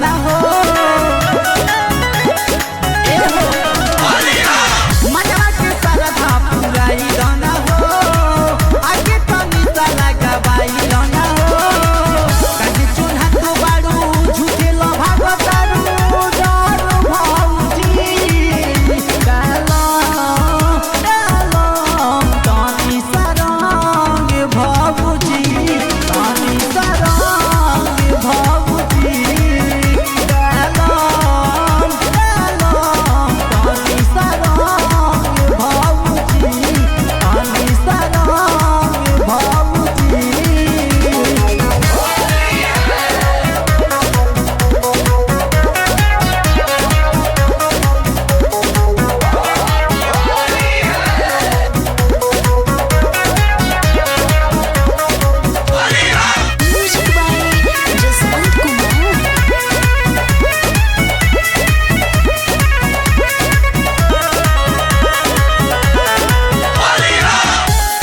ना हो मनवा के सरधा पुराई ना हो आगे तनी साला गवाई ना हो कहीं चूल्हा तो बाड़ू झूठे लभागो तारू डर भौजी डालो तनी सरंग भौजी तनी सरंग भौजी डालो तनी सरंग भौजी तनी सरंग भौजी। Music by Jaswant Kumar.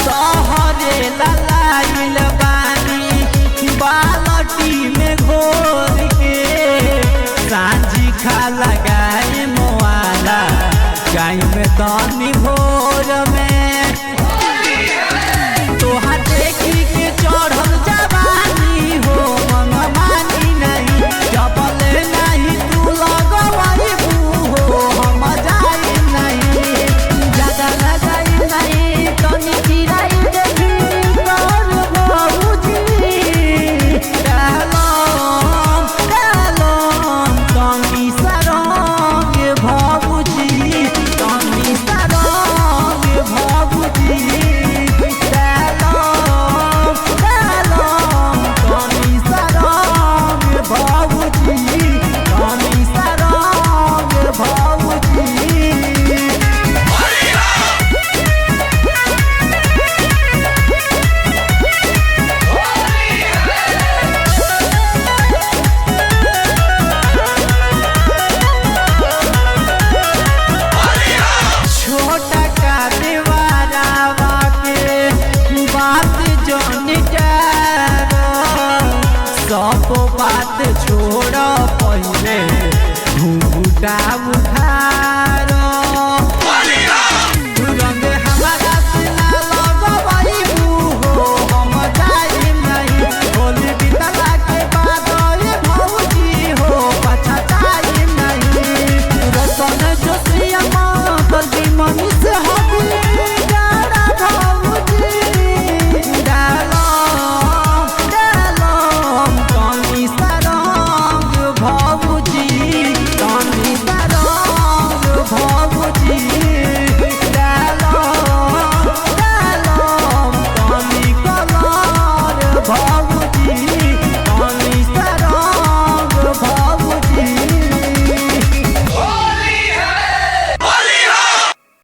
तोहरे ललाइल बानी बालटी में घोर के सांझी खा लगाए मोआला गाय में तनी भोर में तोहा देखी के चढ़ल जवानी हो मन मानी नहीं जबल नहीं तू लगवाई हो हम जाई नहीं ज्यादा लगाई नहीं तनी चिराई देखी कर भौजी डालम तनी सरंग भौजी तनी सरंग भौजी डालम तनी सरंग भौजी तनी सरंग भौजी। छोटा का दीवारावा के बात जान सब बात छोड़ पहले घूंघटा उठा